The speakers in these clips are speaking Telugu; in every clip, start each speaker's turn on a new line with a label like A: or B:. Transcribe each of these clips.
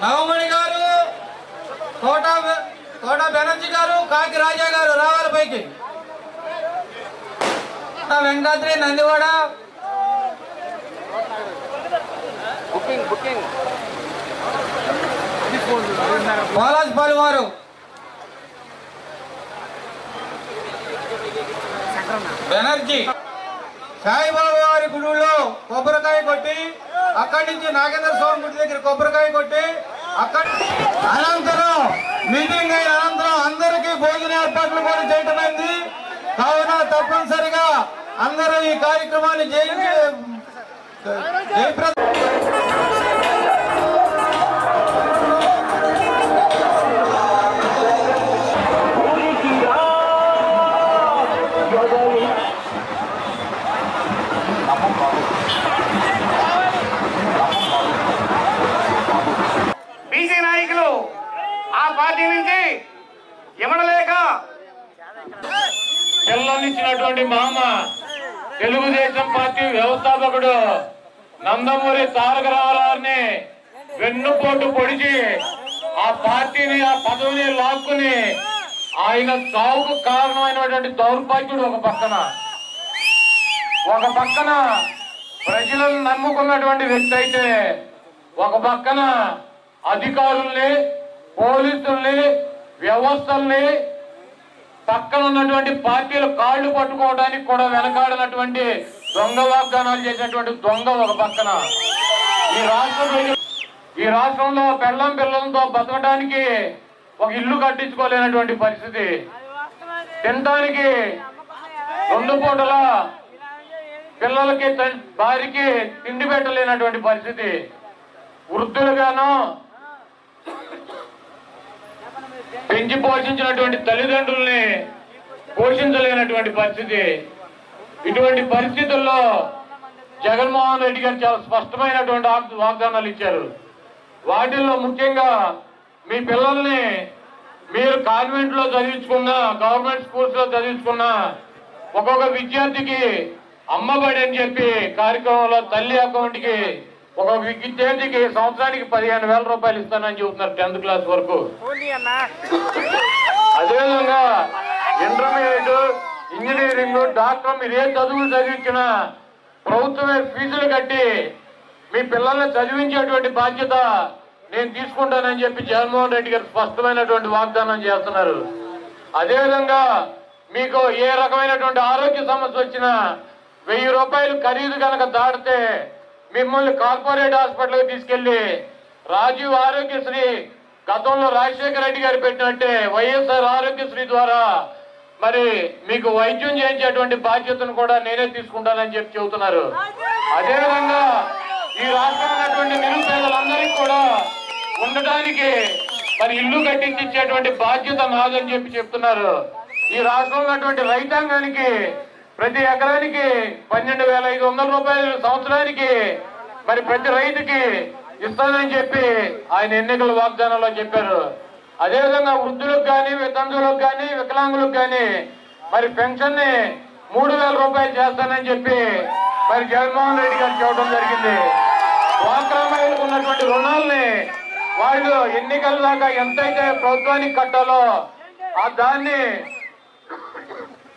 A: నాగమణి గారు, కోట బెనర్జీ గారు, కాకి రాజా గారు రావాలి పైకి. వెంకటాద్రి నందివాడ, బాలాజ్పాల్ వారు, బెనర్జీ సాయిబాబా వారి గుడిలో కొబ్బరికాయ కొట్టి, అక్కడి నుంచి నాగేంద్ర స్వామి గుడి దగ్గర కొబ్బరికాయ కొట్టి, అనంతరం మీటింగ్ అయిన అనంతరం అందరికీ భోజన ఏర్పాట్లు కూడా చేయటమైంది. కావున తప్పనిసరిగా అందరూ ఈ కార్యక్రమాన్ని
B: బీసీ నాయకులు ఆ పార్టీ నుంచి ఇమడలేక పిల్లనిచ్చినటువంటి మామ తెలుగుదేశం పార్టీ వ్యవస్థాపకుడు నందమూరి తారక రామారావుని వెన్నుపోటు పొడిచి ఆ పార్టీని ఆ పదవిని లాక్కుని ఆయన చావుకు కారణమైనటువంటి దౌర్భాగ్యుడు ఒక పక్కన ప్రజలను నమ్ముకున్నటువంటి వ్యక్తి అయితే, ఒక పక్కన అధికారుల్ని, పోలీసుల్ని, వ్యవస్థల్ని, పక్కన ఉన్నటువంటి పార్టీల కాళ్లు పట్టుకోవడానికి కూడా వెనకాడినటువంటి దొంగ వాగ్దానాలు చేసినటువంటి దొంగ ఒక పక్కన. ఈ రాష్ట్రంలో పిల్లలతో బతకడానికి ఒక ఇల్లు కట్టించుకోలేనటువంటి పరిస్థితి, తినడానికి 2 పూటల పిల్లలకి భార్యకి తిండి పెట్టలేనటువంటి పరిస్థితి, వృద్ధులుగాను పెంచి పోషించినటువంటి తల్లిదండ్రుల్ని పోషించలేనటువంటి పరిస్థితి. ఇటువంటి పరిస్థితుల్లో జగన్మోహన్ రెడ్డి గారు చాలా స్పష్టమైనటువంటి వాగ్దానాలు ఇచ్చారు. వాటిల్లో ముఖ్యంగా మీ పిల్లల్ని మీరు కాన్వెంట్ లో చదివించుకున్నా, గవర్నమెంట్ స్కూల్స్ లో చదివించుకున్నా ఒక్కొక్క విద్యార్థికి అమ్మబడి అని చెప్పి కార్యక్రమంలో తల్లి అకౌంట్ కి ఒక్కొక్క విద్యార్థికి సంవత్సరానికి 15,000 రూపాయలు ఇస్తానని చెబుతున్నారు 10th క్లాస్ వరకు. అదేవిధంగా ఇంటర్మీడియట్, ఇంజనీరింగ్, డాక్టర్ మీరు ఏ చదువులు చదివించినా ప్రభుత్వమే ఫీజులు కట్టి మీ పిల్లల్ని చదివించేటువంటి బాధ్యత నేను తీసుకుంటానని చెప్పి జగన్మోహన్ రెడ్డి గారు స్పష్టమైనటువంటి వాగ్దానం చేస్తున్నారు. అదేవిధంగా మీకు ఏ రకమైనటువంటి ఆరోగ్య సమస్య వచ్చినా 1000 రూపాయలు ఖరీదు కనుక దాటితే మిమ్మల్ని కార్పొరేట్ హాస్పిటల్కి తీసుకెళ్లి రాజీవ్ ఆరోగ్యశ్రీ గతంలో రాజశేఖర రెడ్డి గారు పెట్టినట్టే వైఎస్ఆర్ ఆరోగ్యశ్రీ ద్వారా మరి మీకు వైద్యం చేయించేటువంటి బాధ్యతను కూడా నేనే తీసుకుంటానని చెప్పి చెబుతున్నారు. అదేవిధంగా ఈ రాష్ట్రంలో ఉన్నటువంటి నిరుపేదలందరికీ కూడా ఉండటానికి మరి ఇల్లు కట్టించేటువంటి బాధ్యత నాదని చెప్పి చెప్తున్నారు. ఈ రాష్ట్రంలో ఉన్నటువంటి రైతాంగానికి ప్రతి ఎకరానికి 12,500 రూపాయలు సంవత్సరానికి మరి ప్రతి రైతుకి ఇస్తానని చెప్పి ఆయన ఎన్నికల వాగ్దానంలో చెప్పారు. అదేవిధంగా వృద్ధులకు కానీ, వితంతువులకు కానీ, వికలాంగులకు కానీ మరి పెన్షన్ ని 3,000 రూపాయలు చేస్తానని చెప్పి మరి జగన్మోహన్ రెడ్డి గారు చెప్పడం జరిగింది. డ్వాక్రా మహిళలకు ఉన్నటువంటి రుణాలని వాళ్ళు ఎన్నికల దాకా ఎంతైతే ప్రభుత్వానికి కట్టాలో దాన్ని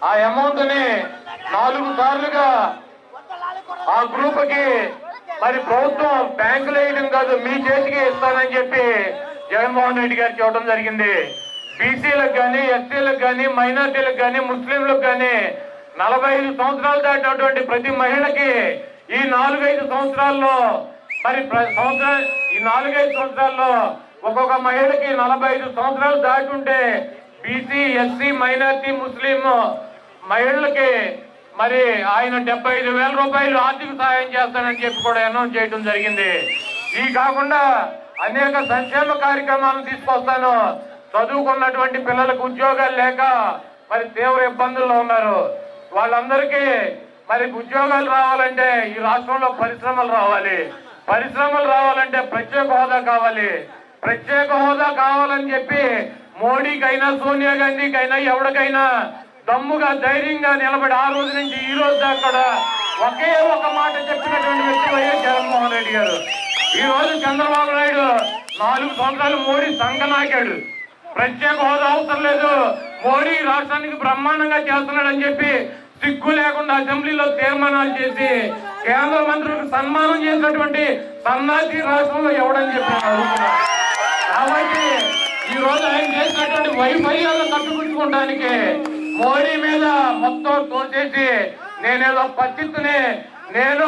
B: ఆ అమౌంట్ ని 4 సార్లుగా ఆ గ్రూప్ కి మరి ప్రభుత్వం బ్యాంకులు వేయడం కాదు, మీ చేతికి ఇస్తానని చెప్పి జగన్మోహన్ రెడ్డి గారు చెప్పడం జరిగింది. బీసీలకు కానీ, ఎస్సీలకు కానీ, మైనార్టీలకు కానీ, ముస్లింలకు కానీ 45 సంవత్సరాలు దాటినటువంటి ప్రతి మహిళకి ఈ 4-5 సంవత్సరాల్లో మరి ఈ 4-5 సంవత్సరాల్లో ఒక్కొక్క మహిళకి 45 సంవత్సరాలు దాటి ఉంటే బీసీ, ఎస్సీ, మైనార్టీ, ముస్లిం మహిళలకి మరి ఆయన 75,000 రూపాయలు ఆర్థిక సహాయం చేస్తానని చెప్పి కూడా అనౌన్స్ చేయడం జరిగింది. ఈ కాకుండా అనేక సంక్షేమ కార్యక్రమాలను తీసుకొస్తాను. చదువుకున్నటువంటి పిల్లలకు ఉద్యోగాలు లేక మరి తీవ్ర ఇబ్బందుల్లో ఉన్నారు. వాళ్ళందరికీ మరి ఉద్యోగాలు రావాలంటే ఈ రాష్ట్రంలో పరిశ్రమలు రావాలి. పరిశ్రమలు రావాలంటే ప్రత్యేక హోదా కావాలి. ప్రత్యేక హోదా కావాలని చెప్పి మోడీకైనా, సోనియా గాంధీకైనా, ఎవరికైనా దమ్ముగా ధైర్యంగా నిలబడి ఆ రోజు నుంచి ఈ రోజు దాకా కూడా ఒకే ఒక మాట చెప్పినటువంటి వ్యక్తి వైఎస్ జగన్మోహన్ రెడ్డి గారు. ఈ రోజు చంద్రబాబు నాయుడు 4 సంవత్సరాలు మోడీ సంకనాకాడు. ప్రత్యేక హోదా అవసరం లేదు, మోడీ రాష్ట్రానికి బ్రహ్మాండంగా చేస్తున్నాడు అని చెప్పి సిగ్గు లేకుండా అసెంబ్లీలో తీర్మానాలు చేసి కేంద్ర మంత్రులకు సన్మానం చేసినటువంటి సన్నాసి రాష్ట్రంలో ఎవడని చెప్పి అడుగుతున్నారు. కాబట్టి ఈ రోజు ఆయన చేసినటువంటి వైఫల్యాలను కట్టుకుంటుకోవడానికి మోడీ మీద మొత్తం తోసేసి నేనేదో పచ్చిత్తుని నేను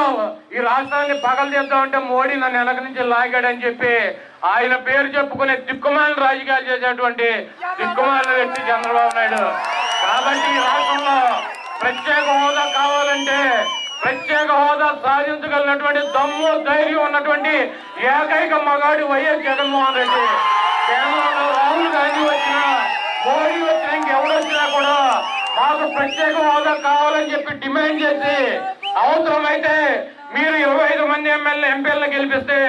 B: ఈ రాష్ట్రాన్ని పగలు చేద్దామంటే మోడీ నన్ను వెనక నుంచి లాగాడని చెప్పి ఆయన పేరు చెప్పుకునే దిక్కుమాలిన రాజకీయాలు చేసేటువంటి దిక్కుమాలిన వ్యక్తి చంద్రబాబు నాయుడు. కాబట్టి ఈ రాష్ట్రంలో ప్రత్యేక హోదా కావాలంటే ప్రత్యేక హోదా సాధించగలిగినటువంటి దమ్ము ధైర్యం ఉన్నటువంటి ఏకైక మగాడు వైఎస్ జగన్మోహన్ రెడ్డి. కేంద్రంలో రాహుల్ గాంధీ వచ్చినా మోడీ వచ్చినా ఇంకెవరు వచ్చినా కూడా మాకు ప్రత్యేక హోదా కావాలని చెప్పి డిమాండ్ చేసి అవసరమైతే మీరు 25 మంది ఎంపీలను గెలిపిస్తే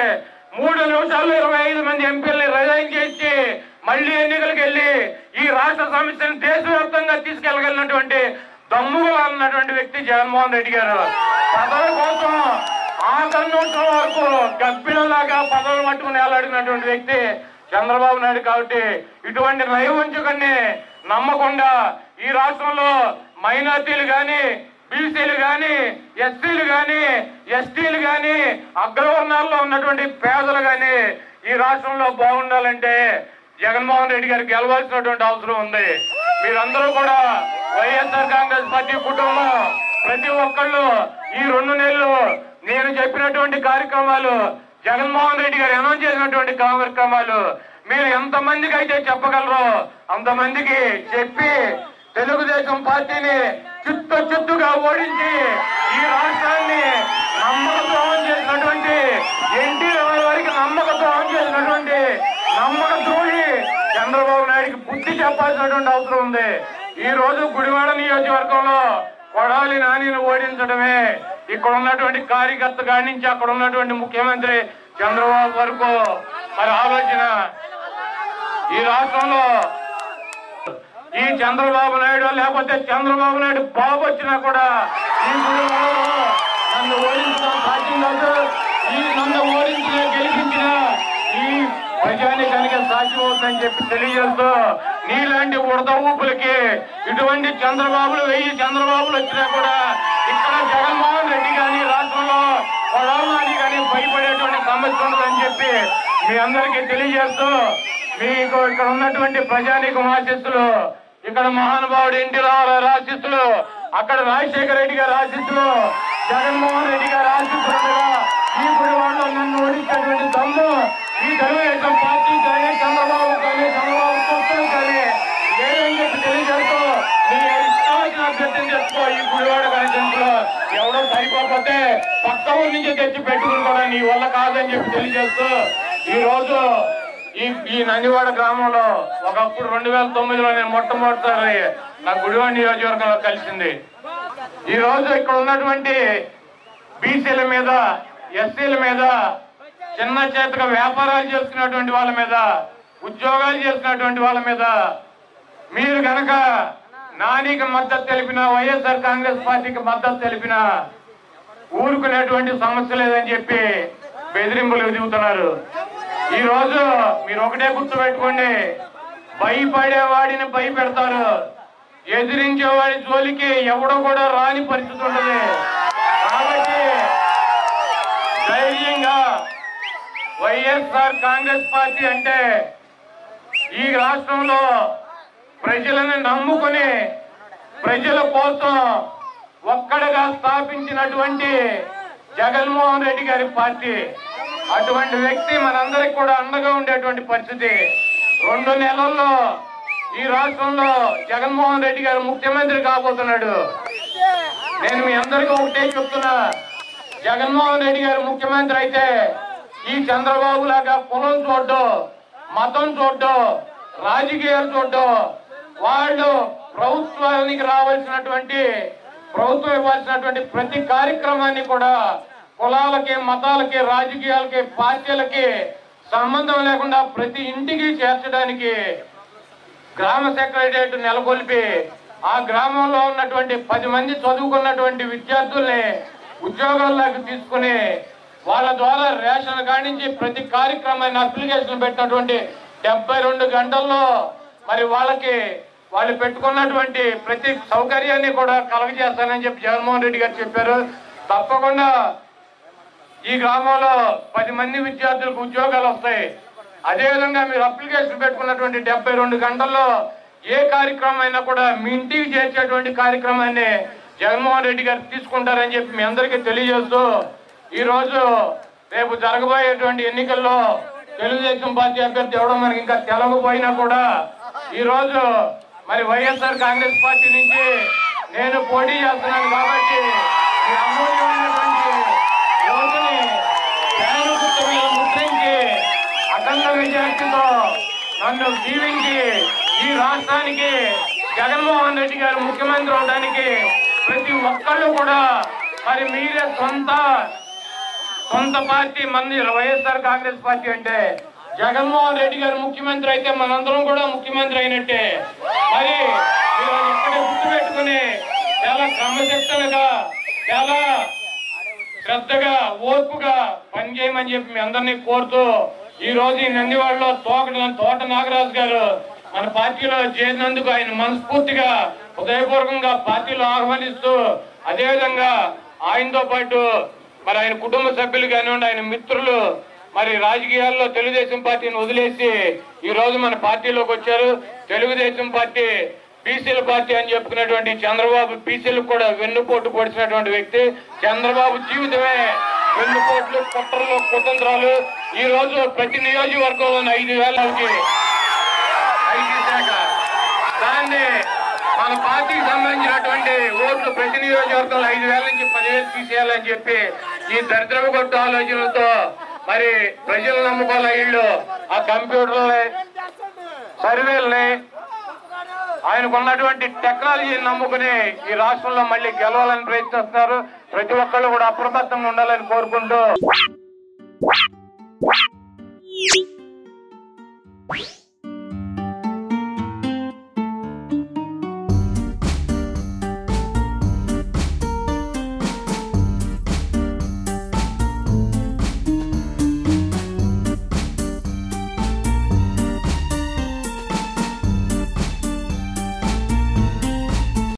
B: 3 నిమిషాల్లో 25 మంది ఎంపీలని రిజైన్ చేసి మళ్ళీ ఎన్నికలకు వెళ్ళి ఈ రాష్ట్ర సమస్యను దేశవ్యాప్తంగా తీసుకెళ్లగలిగినటువంటి దమ్ముగా ఉన్నటువంటి వ్యక్తి జగన్మోహన్ రెడ్డి గారు. పదవి కోసం ఆఖరి నిమిషం వరకు గబ్బిలలాగా పదవులు పట్టుకుని వేలాడినటువంటి వ్యక్తి చంద్రబాబు నాయుడు. కాబట్టి ఇటువంటి నైవంచుకన్ని నమ్మకుండా ఈ రాష్ట్రంలో మైనార్టీలు గాని, బీసీలు గాని, ఎస్సీలు గాని, ఎస్టీలు గాని, అగ్రవర్ణాల్లో ఉన్నటువంటి పేదలు గాని ఈ రాష్ట్రంలో బాగుండాలంటే జగన్మోహన్ రెడ్డి గారికి గెలవాల్సినటువంటి అవసరం ఉంది. మీరందరూ కూడా వైఎస్ఆర్ కాంగ్రెస్ పార్టీ కుటుంబం ప్రతి ఒక్కళ్ళు ఈ 2 నెలలు నేను చెప్పినటువంటి కార్యక్రమాలు, జగన్మోహన్ రెడ్డి గారు అనౌన్స్ చేసినటువంటి కార్యక్రమాలు మీరు ఎంతమందికి అయితే చెప్పగలరో అంతమందికి చెప్పి తెలుగుదేశం పార్టీని చిత్తుగా ఓడించి ఈ రాష్ట్రాన్ని నమ్మకద్రోహం చేసినటువంటి ఎన్టీ వారికి నమ్మకద్రోహం చేసినటువంటి నమ్మక ద్రోహి చంద్రబాబు నాయుడికి బుద్ధి చెప్పాల్సినటువంటి అవసరం ఉంది. ఈ రోజు గుడివాడ నియోజకవర్గంలో కొడాలి నానిని ఓడించడమే ఇక్కడ ఉన్నటువంటి కార్యకర్త కాడి నుంచి అక్కడ ఉన్నటువంటి ముఖ్యమంత్రి చంద్రబాబు వరకు మరి ఆలోచన. ఈ రాష్ట్రంలో ఈ చంద్రబాబు నాయుడు లేకపోతే చంద్రబాబు నాయుడు బాబు వచ్చినా కూడా ఈ గుడివాడలో నన్ను ఓడించడం సాధ్యం కాదు. ఈ నన్ను ఓడించిన గెలిపించిన ఈ ప్రజానికానికి సాధ్యం అవుతుందని చెప్పి తెలియజేస్తూ నీలాంటి ఉడత ఊపులకి ఇటువంటి చంద్రబాబులు 1000 చంద్రబాబులు వచ్చినా కూడా ఇక్కడ జగన్మోహన్ రెడ్డి కానీ రాష్ట్రంలో కొడాలి కానీ భయపడేటువంటి సమస్య ఉండదని చెప్పి మీ అందరికీ తెలియజేస్తూ మీకు ఇక్కడ ఉన్నటువంటి ప్రజానీకం ఆశీస్సులు, ఇక్కడ మహానుభావుడు ఎన్టీ రామారావు ఆశీస్సులు, అక్కడ రాజశేఖర రెడ్డి గారి ఆశీస్సులు, జగన్మోహన్ రెడ్డి గారి ఆశీస్సులు ఈ గుడివాడలో నన్ను ఓడించేటువంటి దమ్ము ఈ తెలుగుదేశం పార్టీ కానీ చంద్రబాబు కానీ చంద్రబాబు కూతురు కానీ లేదని చెప్పి తెలియజేస్తూ నీ ఇష్టం వచ్చిన అభ్యర్థం చేసుకో. ఈ గుడివాడ కాన్స్టిట్యూన్సీలో ఎవడో సరిపోతే పక్క ఊరి నుంచి తెచ్చి పెట్టుకుని కూడా నీ వల్ల కాదని చెప్పి తెలియజేస్తూ ఈ రోజు ఈ నందివాడ గ్రామంలో ఒకప్పుడు 2009లో నేను మొట్టమొదటిసారి నా గుడివాడ నియోజకవర్గంలో కలిసింది. ఈ రోజు ఇక్కడ ఉన్నటువంటి బీసీల మీద, ఎస్సీల మీద, చిన్న చేతగా వ్యాపారాలు చేసుకున్నటువంటి వాళ్ళ మీద, ఉద్యోగాలు చేసినటువంటి వాళ్ళ మీద మీరు కనుక నానికి మద్దతు తెలిపిన, వైఎస్ఆర్ కాంగ్రెస్ పార్టీకి మద్దతు తెలిపిన ఊరుకునేటువంటి సమస్య లేదని చెప్పి బెదిరింపులు దిగుతున్నారు. ఈ రోజు మీరు ఒకటే గుర్తుపెట్టుకోండి, భయపడేవాడిని భయపెడతారు, ఎదిరించేవాడి జోలికి ఎవడో కూడా రాని పరిస్థితి ఉంటుంది. కాబట్టి ధైర్యంగా వైఎస్ఆర్ కాంగ్రెస్ పార్టీ అంటే ఈ రాష్ట్రంలో ప్రజలను నమ్ముకుని ప్రజల కోసం ఒక్కడిగా స్థాపించినటువంటి జగన్మోహన్ రెడ్డి గారి పార్టీ. అటువంటి వ్యక్తి మనందరికి కూడా అండగా ఉండేటువంటి పరిస్థితి. 2 నెలల్లో ఈ రాష్ట్రంలో జగన్మోహన్ రెడ్డి గారు ముఖ్యమంత్రి కాబోతున్నాడు. నేను మీ అందరికీ ఒకటే చెప్తున్నా, జగన్మోహన్ రెడ్డి గారు ముఖ్యమంత్రి అయితే ఈ చంద్రబాబు లాగా కులం చూడ్డం, మతం చూడ్డం, రాజకీయాలు చూడ్డం, వాళ్ళు ప్రభుత్వానికి రావాల్సినటువంటి ప్రభుత్వం ఇవ్వాల్సినటువంటి ప్రతి కార్యక్రమాన్ని కూడా కులాలకి, మతాలకి, రాజకీయాలకి, పార్టీలకి సంబంధం లేకుండా ప్రతి ఇంటికి చేర్చడానికి గ్రామ సెక్రటరియట్ నెలకొల్పి ఆ గ్రామంలో ఉన్నటువంటి 10 మంది చదువుకున్నటువంటి విద్యార్థుల్ని ఉద్యోగాల్లోకి తీసుకుని వాళ్ళ ద్వారా రేషన్ కాడి నుంచి ప్రతి కార్యక్రమాన్ని అప్లికేషన్ పెట్టినటువంటి 72 గంటల్లో మరి వాళ్ళు పెట్టుకున్నటువంటి ప్రతి సౌకర్యాన్ని కూడా కలగజేస్తానని చెప్పి జగన్మోహన్ రెడ్డి గారు చెప్పారు. తప్పకుండా ఈ గ్రామంలో 10 మంది విద్యార్థులకు ఉద్యోగాలు వస్తాయి. అదేవిధంగా మీరు అప్లికేషన్ పెట్టుకున్నటువంటి 72 గంటల్లో ఏ కార్యక్రమం అయినా కూడా మీ ఇంటికి చేర్చేటువంటి కార్యక్రమాన్ని జగన్మోహన్ రెడ్డి గారు తీసుకుంటారని చెప్పి మీ అందరికీ తెలియజేస్తూ ఈరోజు రేపు జరగబోయేటువంటి ఎన్నికల్లో తెలుగుదేశం పార్టీ అభ్యర్థి ఎవడో మనకి ఇంకా తెలవకపోయినా కూడా ఈరోజు మరి వైఎస్ఆర్ కాంగ్రెస్ పార్టీ నుంచి నేను పోటీ చేస్తున్నాను కాబట్టి ఈ అమూల్యమైనటువంటి ఓటుని ఫ్యాను గుర్తు మీద ముద్రించి అఖండ విజయాలతో నన్ను దీవించి ఈ రాష్ట్రానికి జగన్మోహన్ రెడ్డి గారు ముఖ్యమంత్రి అవడానికి ప్రతి ఒక్కళ్ళు కూడా మరి మీరే సొంత పార్టీ మంది వైఎస్ఆర్ కాంగ్రెస్ పార్టీ అంటే జగన్మోహన్ రెడ్డి గారు ముఖ్యమంత్రి అయితే మనందరం కూడా ముఖ్యమంత్రి అయినట్టే. మరి మీరు ఎక్కడ గుర్తు పెట్టుకుని చాలా క్రమశిక్షణగా చాలా శ్రద్ధగా ఓర్పుగా పనిచేయమని చెప్పి మీ అందరినీ కోరుతూ ఈ రోజు ఈ నందివాడలో తోట నాగరాజు గారు మన పార్టీలో చేరినందుకు ఆయన మనస్ఫూర్తిగా హృదయపూర్వకంగా పార్టీలో ఆహ్వానిస్తూ అదేవిధంగా ఆయనతో పాటు మరి ఆయన కుటుంబ సభ్యులు కానివ్వండి ఆయన మిత్రులు మరి రాజకీయాల్లో తెలుగుదేశం పార్టీని వదిలేసి ఈ రోజు మన పార్టీలోకి వచ్చారు. తెలుగుదేశం పార్టీ బీసీల పార్టీ అని చెప్పుకున్నటువంటి చంద్రబాబు బీసీలకు కూడా వెన్నుపోటు పొడిచినటువంటి వ్యక్తి. చంద్రబాబు జీవితమే వెన్నుపోట్లు కుట్రలు కుతంత్రాలు. ఈ రోజు ప్రతి నియోజకవర్గంలో 5,000కి ఐటీ శాఖ దాన్ని మన పార్టీకి సంబంధించినటువంటి ఓట్లు ప్రతి నియోజకవర్గంలో 5,000 నుంచి 10,000 తీసేయాలని చెప్పి ఈ దరిద్రపు కొట్టు ఆలోచనలతో మరి ప్రజలు నమ్ముకోలే వీళ్ళు ఆ కంప్యూటర్లని సర్వేల్ని ఆయనకున్నటువంటి టెక్నాలజీని నమ్ముకుని ఈ రాష్ట్రంలో మళ్ళీ గెలవాలని ప్రయత్నిస్తున్నారు. ప్రతి ఒక్కళ్ళు కూడా అప్రమత్తంగా ఉండాలని కోరుకుంటూ